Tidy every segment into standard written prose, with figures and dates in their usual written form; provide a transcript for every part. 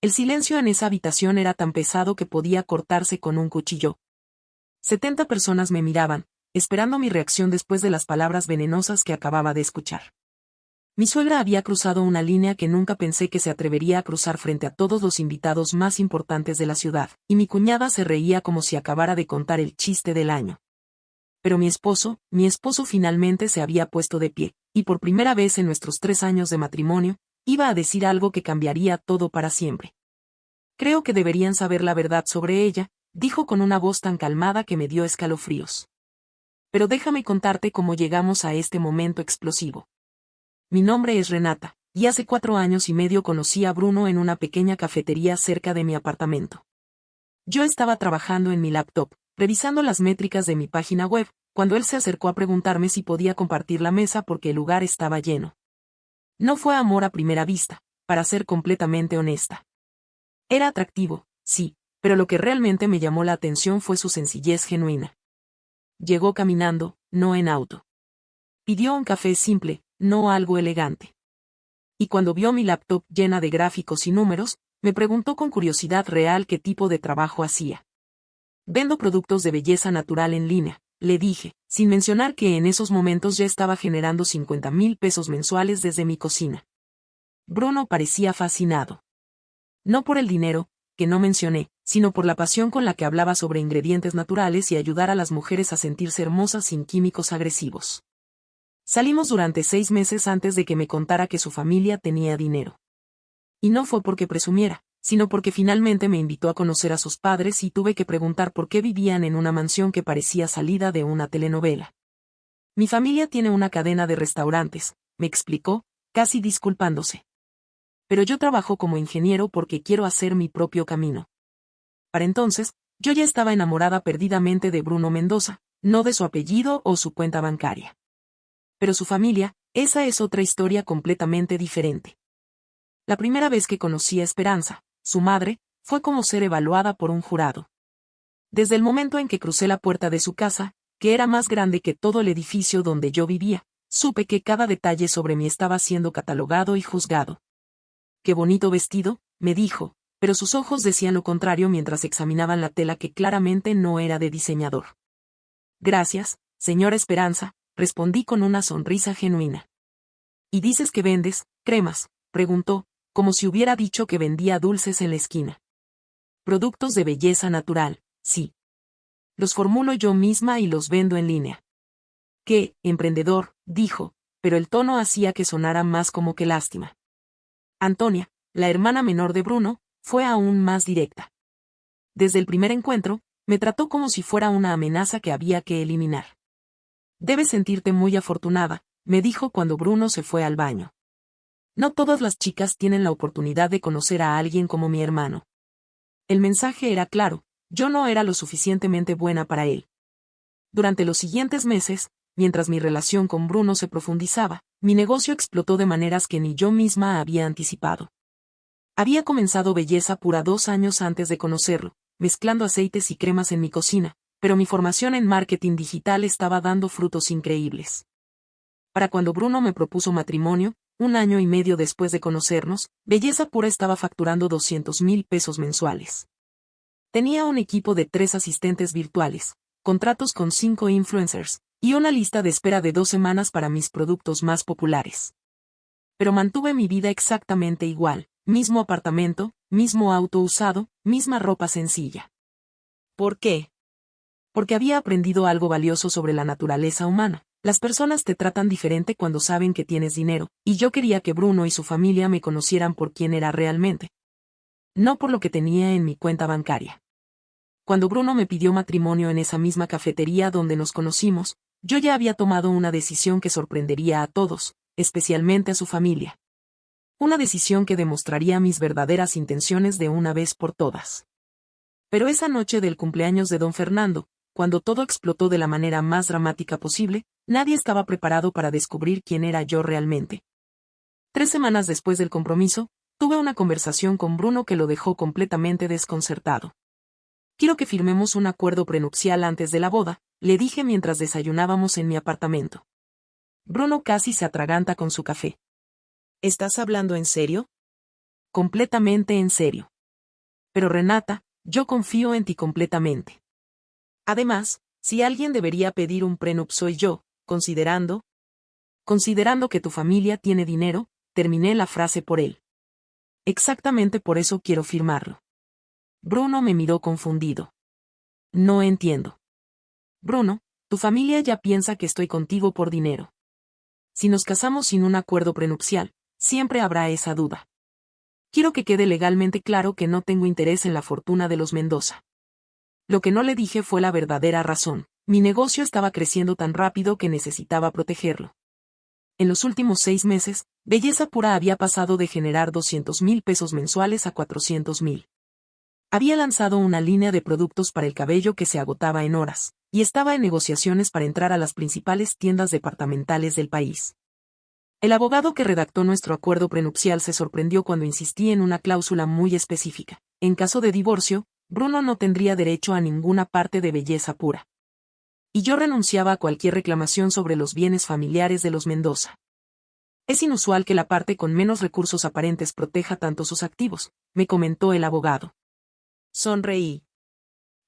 El silencio en esa habitación era tan pesado que podía cortarse con un cuchillo. 70 personas me miraban, esperando mi reacción después de las palabras venenosas que acababa de escuchar. Mi suegra había cruzado una línea que nunca pensé que se atrevería a cruzar frente a todos los invitados más importantes de la ciudad, y mi cuñada se reía como si acabara de contar el chiste del año. Pero mi esposo finalmente se había puesto de pie, y por primera vez en nuestros 3 años de matrimonio, iba a decir algo que cambiaría todo para siempre. Creo que deberían saber la verdad sobre ella, dijo con una voz tan calmada que me dio escalofríos. Pero déjame contarte cómo llegamos a este momento explosivo. Mi nombre es Renata, y hace 4 años y medio conocí a Bruno en una pequeña cafetería cerca de mi apartamento. Yo estaba trabajando en mi laptop, revisando las métricas de mi página web, cuando él se acercó a preguntarme si podía compartir la mesa porque el lugar estaba lleno. No fue amor a primera vista, para ser completamente honesta. Era atractivo, sí, pero lo que realmente me llamó la atención fue su sencillez genuina. Llegó caminando, no en auto. Pidió un café simple, no algo elegante. Y cuando vio mi laptop llena de gráficos y números, me preguntó con curiosidad real qué tipo de trabajo hacía. Vendo productos de belleza natural en línea, le dije, sin mencionar que en esos momentos ya estaba generando 50,000 pesos mensuales desde mi cocina. Bruno parecía fascinado. No por el dinero, que no mencioné, sino por la pasión con la que hablaba sobre ingredientes naturales y ayudar a las mujeres a sentirse hermosas sin químicos agresivos. Salimos durante 6 meses antes de que me contara que su familia tenía dinero. Y no fue porque presumiera, sino porque finalmente me invitó a conocer a sus padres y tuve que preguntar por qué vivían en una mansión que parecía salida de una telenovela. Mi familia tiene una cadena de restaurantes, me explicó, casi disculpándose. Pero yo trabajo como ingeniero porque quiero hacer mi propio camino. Para entonces, yo ya estaba enamorada perdidamente de Bruno Mendoza, no de su apellido o su cuenta bancaria. Pero su familia, esa es otra historia completamente diferente. La primera vez que conocí a Esperanza, su madre, fue como ser evaluada por un jurado. Desde el momento en que crucé la puerta de su casa, que era más grande que todo el edificio donde yo vivía, supe que cada detalle sobre mí estaba siendo catalogado y juzgado. «Qué bonito vestido», me dijo, pero sus ojos decían lo contrario mientras examinaban la tela que claramente no era de diseñador. «Gracias, señora Esperanza», respondí con una sonrisa genuina. «¿Y dices que vendes cremas?», preguntó, como si hubiera dicho que vendía dulces en la esquina. «Productos de belleza natural, sí. Los formulo yo misma y los vendo en línea». «Qué emprendedor», dijo, pero el tono hacía que sonara más como que lástima. Antonia, la hermana menor de Bruno, fue aún más directa. Desde el primer encuentro, me trató como si fuera una amenaza que había que eliminar. «Debes sentirte muy afortunada», me dijo cuando Bruno se fue al baño. «No todas las chicas tienen la oportunidad de conocer a alguien como mi hermano». El mensaje era claro, yo no era lo suficientemente buena para él. Durante los siguientes meses, mientras mi relación con Bruno se profundizaba, mi negocio explotó de maneras que ni yo misma había anticipado. Había comenzado Belleza Pura 2 años antes de conocerlo, mezclando aceites y cremas en mi cocina, pero mi formación en marketing digital estaba dando frutos increíbles. Para cuando Bruno me propuso matrimonio, 1 año y medio después de conocernos, Belleza Pura estaba facturando 200,000 pesos mensuales. Tenía un equipo de 3 asistentes virtuales, contratos con 5 influencers, y una lista de espera de 2 semanas para mis productos más populares. Pero mantuve mi vida exactamente igual, mismo apartamento, mismo auto usado, misma ropa sencilla. ¿Por qué? Porque había aprendido algo valioso sobre la naturaleza humana. Las personas te tratan diferente cuando saben que tienes dinero, y yo quería que Bruno y su familia me conocieran por quién era realmente. No por lo que tenía en mi cuenta bancaria. Cuando Bruno me pidió matrimonio en esa misma cafetería donde nos conocimos, yo ya había tomado una decisión que sorprendería a todos, especialmente a su familia. Una decisión que demostraría mis verdaderas intenciones de una vez por todas. Pero esa noche del cumpleaños de don Fernando, cuando todo explotó de la manera más dramática posible, nadie estaba preparado para descubrir quién era yo realmente. 3 semanas después del compromiso, tuve una conversación con Bruno que lo dejó completamente desconcertado. «Quiero que firmemos un acuerdo prenupcial antes de la boda», le dije mientras desayunábamos en mi apartamento. Bruno casi se atraganta con su café. «¿Estás hablando en serio?» «Completamente en serio». Pero Renata, yo confío en ti completamente. Además, si alguien debería pedir un prenup soy yo, considerando que tu familia tiene dinero, terminé la frase por él. Exactamente por eso quiero firmarlo. Bruno me miró confundido. No entiendo. Bruno, tu familia ya piensa que estoy contigo por dinero. Si nos casamos sin un acuerdo prenupcial, siempre habrá esa duda. Quiero que quede legalmente claro que no tengo interés en la fortuna de los Mendoza. Lo que no le dije fue la verdadera razón. Mi negocio estaba creciendo tan rápido que necesitaba protegerlo. En los últimos 6 meses, Belleza Pura había pasado de generar 200,000 pesos mensuales a 400,000. Había lanzado una línea de productos para el cabello que se agotaba en horas, y estaba en negociaciones para entrar a las principales tiendas departamentales del país. El abogado que redactó nuestro acuerdo prenupcial se sorprendió cuando insistí en una cláusula muy específica. En caso de divorcio, Bruno no tendría derecho a ninguna parte de Belleza Pura. Y yo renunciaba a cualquier reclamación sobre los bienes familiares de los Mendoza. Es inusual que la parte con menos recursos aparentes proteja tanto sus activos, me comentó el abogado. Sonreí.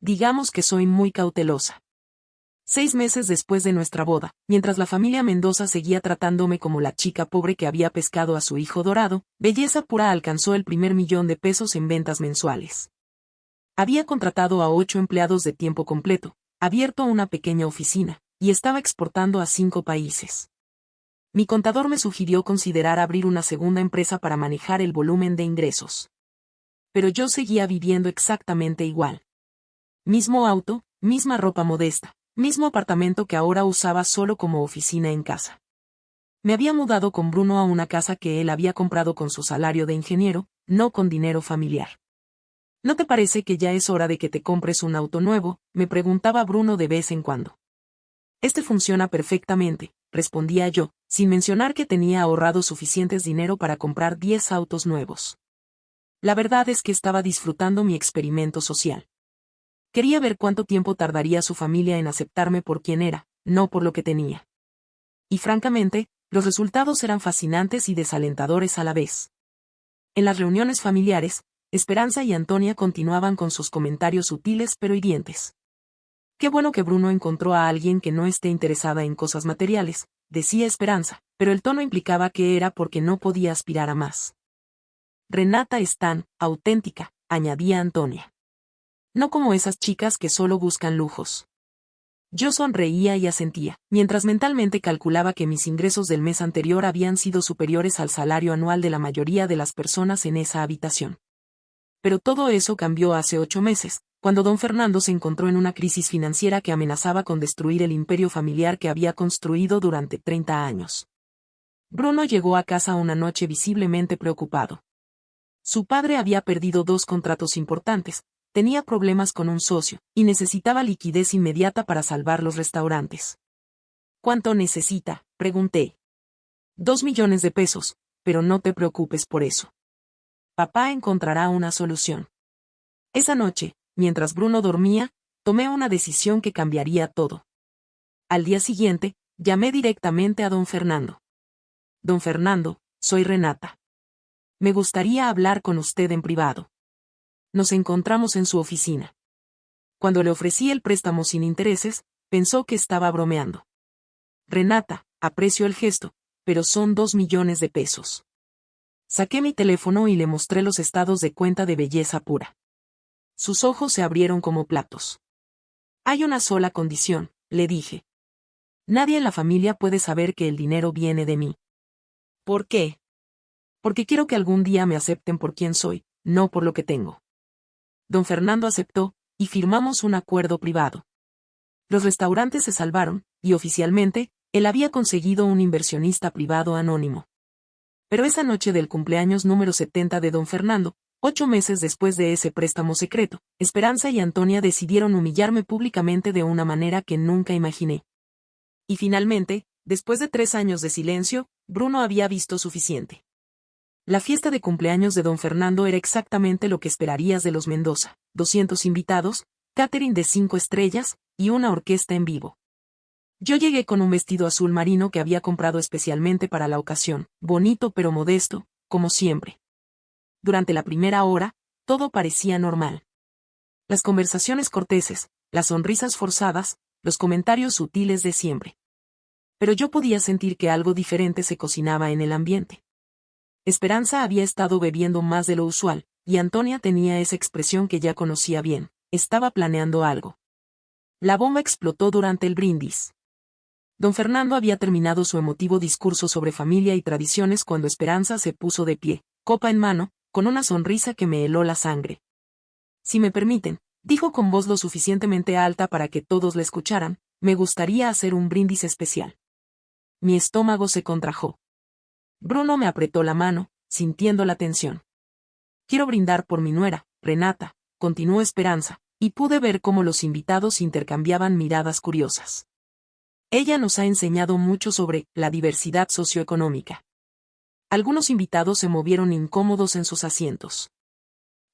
Digamos que soy muy cautelosa. 6 meses después de nuestra boda, mientras la familia Mendoza seguía tratándome como la chica pobre que había pescado a su hijo dorado, Belleza Pura alcanzó el primer $1,000,000 en ventas mensuales. Había contratado a 8 empleados de tiempo completo, abierto una pequeña oficina, y estaba exportando a 5 países. Mi contador me sugirió considerar abrir una segunda empresa para manejar el volumen de ingresos. Pero yo seguía viviendo exactamente igual. Mismo auto, misma ropa modesta, mismo apartamento que ahora usaba solo como oficina en casa. Me había mudado con Bruno a una casa que él había comprado con su salario de ingeniero, no con dinero familiar. ¿No te parece que ya es hora de que te compres un auto nuevo?, me preguntaba Bruno de vez en cuando. Este funciona perfectamente, respondía yo, sin mencionar que tenía ahorrado suficientes dinero para comprar 10 autos nuevos. La verdad es que estaba disfrutando mi experimento social. Quería ver cuánto tiempo tardaría su familia en aceptarme por quien era, no por lo que tenía. Y francamente, los resultados eran fascinantes y desalentadores a la vez. En las reuniones familiares, Esperanza y Antonia continuaban con sus comentarios sutiles pero hirientes. Qué bueno que Bruno encontró a alguien que no esté interesada en cosas materiales, decía Esperanza, pero el tono implicaba que era porque no podía aspirar a más. Renata es tan auténtica, añadía Antonia. No como esas chicas que solo buscan lujos. Yo sonreía y asentía, mientras mentalmente calculaba que mis ingresos del mes anterior habían sido superiores al salario anual de la mayoría de las personas en esa habitación. Pero todo eso cambió hace 8 meses, cuando don Fernando se encontró en una crisis financiera que amenazaba con destruir el imperio familiar que había construido durante 30 años. Bruno llegó a casa una noche visiblemente preocupado. Su padre había perdido 2 contratos importantes, tenía problemas con un socio, y necesitaba liquidez inmediata para salvar los restaurantes. ¿Cuánto necesita?, pregunté. 2 millones de pesos, pero no te preocupes por eso. Papá encontrará una solución. Esa noche, mientras Bruno dormía, tomé una decisión que cambiaría todo. Al día siguiente, llamé directamente a don Fernando. Don Fernando, soy Renata. Me gustaría hablar con usted en privado. Nos encontramos en su oficina. Cuando le ofrecí el préstamo sin intereses, pensó que estaba bromeando. Renata, aprecio el gesto, pero son 2 millones de pesos. Saqué mi teléfono y le mostré los estados de cuenta de Belleza Pura. Sus ojos se abrieron como platos. Hay una sola condición, le dije. Nadie en la familia puede saber que el dinero viene de mí. ¿Por qué? Porque quiero que algún día me acepten por quien soy, no por lo que tengo. Don Fernando aceptó, y firmamos un acuerdo privado. Los restaurantes se salvaron, y oficialmente, él había conseguido un inversionista privado anónimo. Pero esa noche del cumpleaños número 70 de don Fernando, 8 meses después de ese préstamo secreto, Esperanza y Antonia decidieron humillarme públicamente de una manera que nunca imaginé. Y finalmente, después de 3 años de silencio, Bruno había visto suficiente. La fiesta de cumpleaños de don Fernando era exactamente lo que esperarías de los Mendoza: 200 invitados, catering de 5 estrellas, y una orquesta en vivo. Yo llegué con un vestido azul marino que había comprado especialmente para la ocasión, bonito pero modesto, como siempre. Durante la primera hora, Todo parecía normal. Las conversaciones corteses, las sonrisas forzadas, los comentarios sutiles de siempre. Pero yo podía sentir que algo diferente se cocinaba en el ambiente. Esperanza había estado bebiendo más de lo usual, y Antonia tenía esa expresión que ya conocía bien, estaba planeando algo. La bomba explotó durante el brindis. Don Fernando había terminado su emotivo discurso sobre familia y tradiciones cuando Esperanza se puso de pie, copa en mano, con una sonrisa que me heló la sangre. Si me permiten, dijo con voz lo suficientemente alta para que todos la escucharan, me gustaría hacer un brindis especial. Mi estómago se contrajo. Bruno me apretó la mano, sintiendo la tensión. Quiero brindar por mi nuera, Renata, continuó Esperanza, y pude ver cómo los invitados intercambiaban miradas curiosas. Ella nos ha enseñado mucho sobre la diversidad socioeconómica. Algunos invitados se movieron incómodos en sus asientos.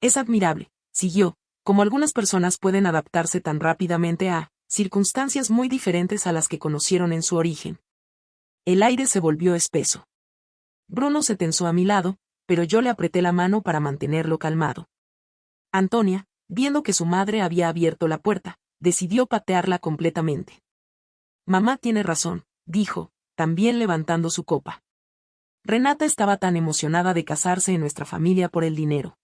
Es admirable, siguió, como algunas personas pueden adaptarse tan rápidamente a circunstancias muy diferentes a las que conocieron en su origen. El aire se volvió espeso. Bruno se tensó a mi lado, pero yo le apreté la mano para mantenerlo calmado. Antonia, viendo que su madre había abierto la puerta, decidió patearla completamente. Mamá tiene razón, dijo, también levantando su copa. Renata estaba tan emocionada de casarse en nuestra familia por el dinero.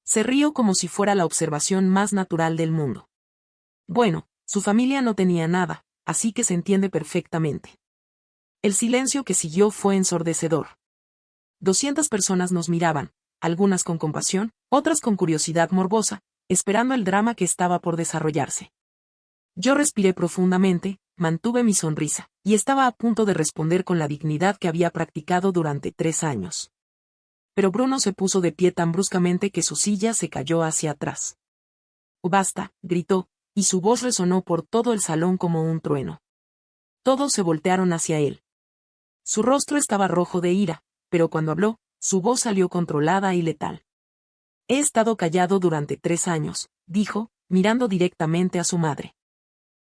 Se rió como si fuera la observación más natural del mundo. Bueno, su familia no tenía nada, así que se entiende perfectamente. El silencio que siguió fue ensordecedor. 200 personas nos miraban, algunas con compasión, otras con curiosidad morbosa, esperando el drama que estaba por desarrollarse. Yo respiré profundamente, mantuve mi sonrisa, y estaba a punto de responder con la dignidad que había practicado durante 3 años. Pero Bruno se puso de pie tan bruscamente que su silla se cayó hacia atrás. «Basta», gritó, y su voz resonó por todo el salón como un trueno. Todos se voltearon hacia él. Su rostro estaba rojo de ira, pero cuando habló, su voz salió controlada y letal. «He estado callado durante 3 años», dijo, mirando directamente a su madre.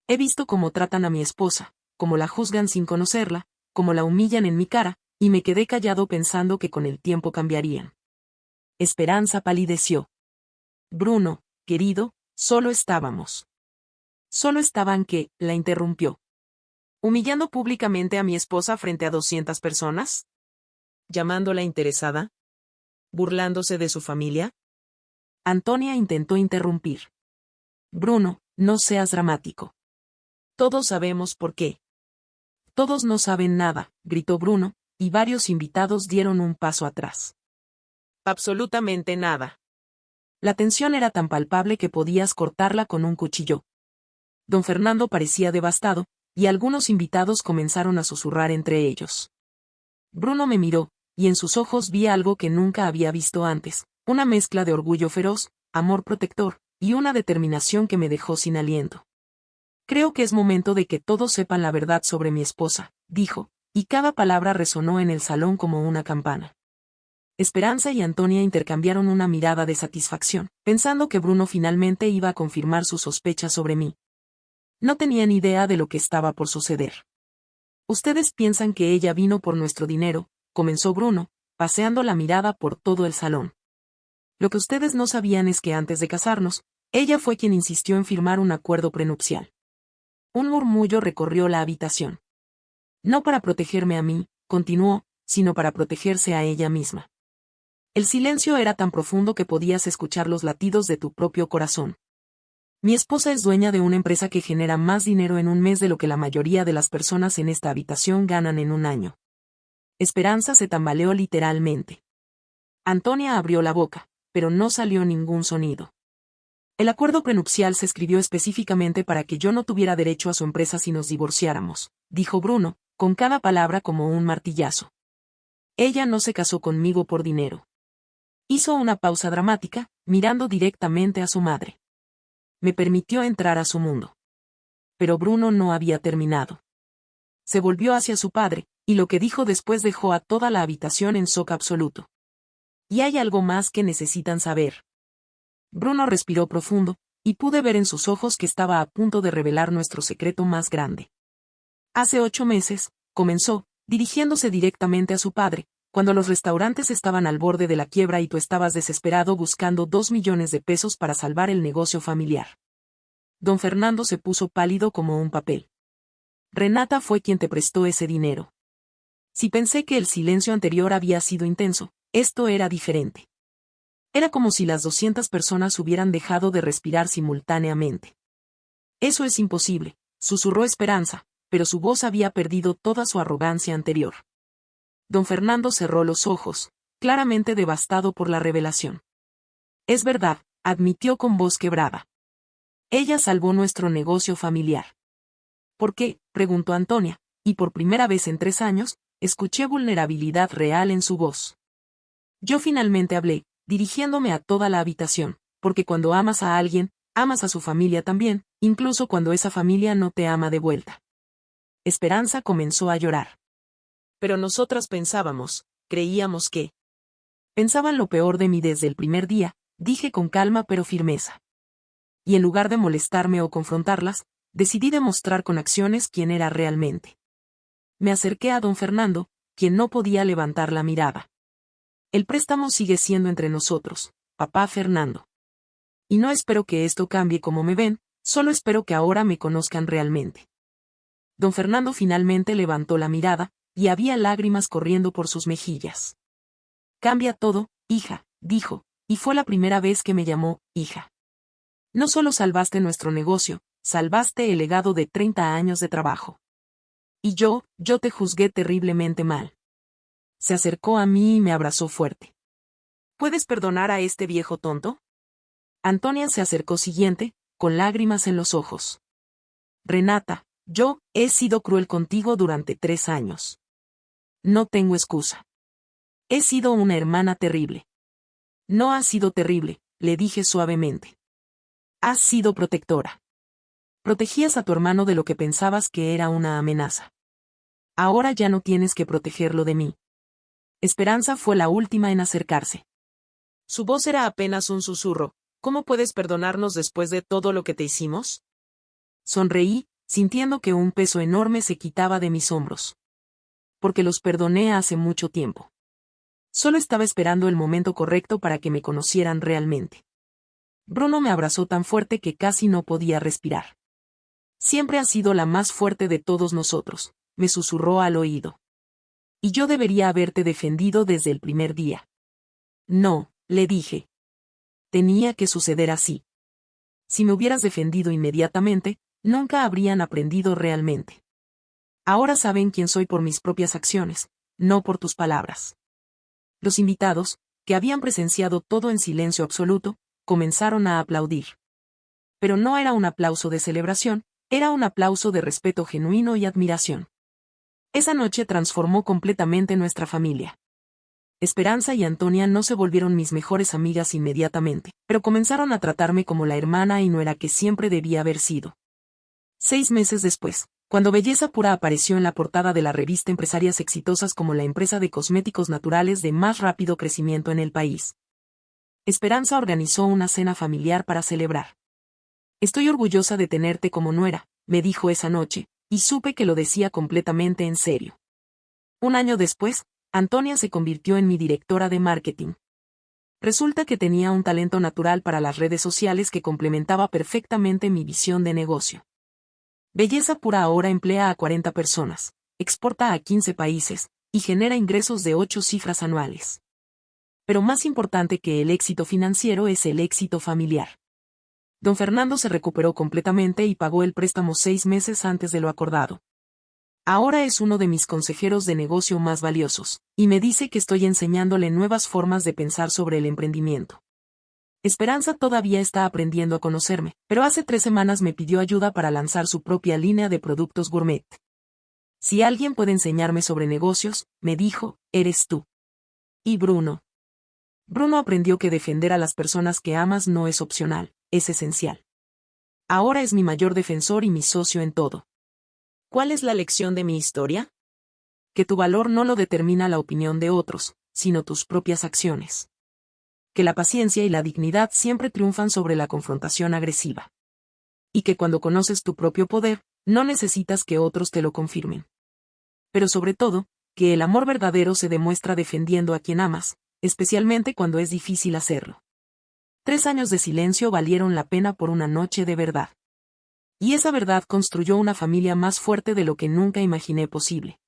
«He visto cómo tratan a mi esposa, cómo la juzgan sin conocerla, cómo la humillan en mi cara, y me quedé callado pensando que con el tiempo cambiarían». Esperanza palideció. «Bruno, querido, solo estábamos». «Solo estaban qué», la interrumpió. «¿Humillando públicamente a mi esposa frente a 200 personas? ¿Llamándola interesada? ¿Burlándose de su familia?» Antonia intentó interrumpir. «Bruno, no seas dramático. Todos sabemos por qué». «Todos no saben nada», gritó Bruno, y varios invitados dieron un paso atrás. «Absolutamente nada». La tensión era tan palpable que podías cortarla con un cuchillo. Don Fernando parecía devastado, y algunos invitados comenzaron a susurrar entre ellos. Bruno me miró, y en sus ojos vi algo que nunca había visto antes, una mezcla de orgullo feroz, amor protector, y una determinación que me dejó sin aliento. «Creo que es momento de que todos sepan la verdad sobre mi esposa», dijo, y cada palabra resonó en el salón como una campana. Esperanza y Antonia intercambiaron una mirada de satisfacción, pensando que Bruno finalmente iba a confirmar sus sospechas sobre mí. No tenían idea de lo que estaba por suceder. «Ustedes piensan que ella vino por nuestro dinero», comenzó Bruno, paseando la mirada por todo el salón. «Lo que ustedes no sabían es que antes de casarnos, ella fue quien insistió en firmar un acuerdo prenupcial». Un murmullo recorrió la habitación. «No para protegerme a mí», continuó, «sino para protegerse a ella misma». El silencio era tan profundo que podías escuchar los latidos de tu propio corazón. «Mi esposa es dueña de una empresa que genera más dinero en un mes de lo que la mayoría de las personas en esta habitación ganan en un año». Esperanza se tambaleó literalmente. Antonia abrió la boca, pero no salió ningún sonido. «El acuerdo prenupcial se escribió específicamente para que yo no tuviera derecho a su empresa si nos divorciáramos», dijo Bruno, con cada palabra como un martillazo. «Ella no se casó conmigo por dinero». Hizo una pausa dramática, mirando directamente a su madre. «Me permitió entrar a su mundo». Pero Bruno no había terminado. Se volvió hacia su padre, y lo que dijo después dejó a toda la habitación en shock absoluto. «Y hay algo más que necesitan saber». Bruno respiró profundo, y pude ver en sus ojos que estaba a punto de revelar nuestro secreto más grande. «Hace 8 meses», comenzó, dirigiéndose directamente a su padre, cuando los restaurantes estaban al borde de la quiebra y tú estabas desesperado buscando 2 millones de pesos para salvar el negocio familiar. Don Fernando se puso pálido como un papel. Renata fue quien te prestó ese dinero. Si pensé que el silencio anterior había sido intenso, esto era diferente. Era como si las 200 personas hubieran dejado de respirar simultáneamente. Eso es imposible, susurró Esperanza, pero su voz había perdido toda su arrogancia anterior. Don Fernando cerró los ojos, claramente devastado por la revelación. Es verdad, admitió con voz quebrada. Ella salvó nuestro negocio familiar. ¿Por qué?, preguntó Antonia, y por primera vez en 3 años, escuché vulnerabilidad real en su voz. Yo finalmente hablé, dirigiéndome a toda la habitación, porque cuando amas a alguien, amas a su familia también, incluso cuando esa familia no te ama de vuelta. Esperanza comenzó a llorar. Pero nosotras creíamos que... Pensaban lo peor de mí desde el primer día, dije con calma pero firmeza. Y en lugar de molestarme o confrontarlas, decidí demostrar con acciones quién era realmente. Me acerqué a don Fernando, quien no podía levantar la mirada. El préstamo sigue siendo entre nosotros, papá Fernando. Y no espero que esto cambie como me ven, solo espero que ahora me conozcan realmente. Don Fernando finalmente levantó la mirada, y había lágrimas corriendo por sus mejillas. Cambia todo, hija, dijo, y fue la primera vez que me llamó, hija. No solo salvaste nuestro negocio, salvaste el legado de 30 años de trabajo. Y yo te juzgué terriblemente mal. Se acercó a mí y me abrazó fuerte. ¿Puedes perdonar a este viejo tonto? Antonia se acercó siguiente, con lágrimas en los ojos. Renata, yo he sido cruel contigo durante 3 años. No tengo excusa. He sido una hermana terrible. No has sido terrible, le dije suavemente. Has sido protectora. Protegías a tu hermano de lo que pensabas que era una amenaza. Ahora ya no tienes que protegerlo de mí. Esperanza fue la última en acercarse. Su voz era apenas un susurro. ¿Cómo puedes perdonarnos después de todo lo que te hicimos? Sonreí, sintiendo que un peso enorme se quitaba de mis hombros. Porque los perdoné hace mucho tiempo. Solo estaba esperando el momento correcto para que me conocieran realmente. Bruno me abrazó tan fuerte que casi no podía respirar. Siempre has sido la más fuerte de todos nosotros, me susurró al oído. Y yo debería haberte defendido desde el primer día. No, le dije. Tenía que suceder así. Si me hubieras defendido inmediatamente, nunca habrían aprendido realmente. Ahora saben quién soy por mis propias acciones, no por tus palabras. Los invitados, que habían presenciado todo en silencio absoluto, comenzaron a aplaudir. Pero no era un aplauso de celebración, era un aplauso de respeto genuino y admiración. Esa noche transformó completamente nuestra familia. Esperanza y Antonia no se volvieron mis mejores amigas inmediatamente, pero comenzaron a tratarme como la hermana y nuera que siempre debía haber sido. 6 meses después, cuando Belleza Pura apareció en la portada de la revista Empresarias Exitosas como la empresa de cosméticos naturales de más rápido crecimiento en el país, Esperanza organizó una cena familiar para celebrar. Estoy orgullosa de tenerte como nuera, me dijo esa noche, y supe que lo decía completamente en serio. 1 año después, Antonia se convirtió en mi directora de marketing. Resulta que tenía un talento natural para las redes sociales que complementaba perfectamente mi visión de negocio. Belleza Pura ahora emplea a 40 personas, exporta a 15 países, y genera ingresos de 8 cifras anuales. Pero más importante que el éxito financiero es el éxito familiar. Don Fernando se recuperó completamente y pagó el préstamo 6 meses antes de lo acordado. Ahora es uno de mis consejeros de negocio más valiosos, y me dice que estoy enseñándole nuevas formas de pensar sobre el emprendimiento. Esperanza todavía está aprendiendo a conocerme, pero hace 3 semanas me pidió ayuda para lanzar su propia línea de productos gourmet. Si alguien puede enseñarme sobre negocios, me dijo, eres tú. Y Bruno. Bruno aprendió que defender a las personas que amas no es opcional, es esencial. Ahora es mi mayor defensor y mi socio en todo. ¿Cuál es la lección de mi historia? Que tu valor no lo determina la opinión de otros, sino tus propias acciones. Que la paciencia y la dignidad siempre triunfan sobre la confrontación agresiva. Y que cuando conoces tu propio poder, no necesitas que otros te lo confirmen. Pero sobre todo, que el amor verdadero se demuestra defendiendo a quien amas, especialmente cuando es difícil hacerlo. 3 años de silencio valieron la pena por una noche de verdad. Y esa verdad construyó una familia más fuerte de lo que nunca imaginé posible.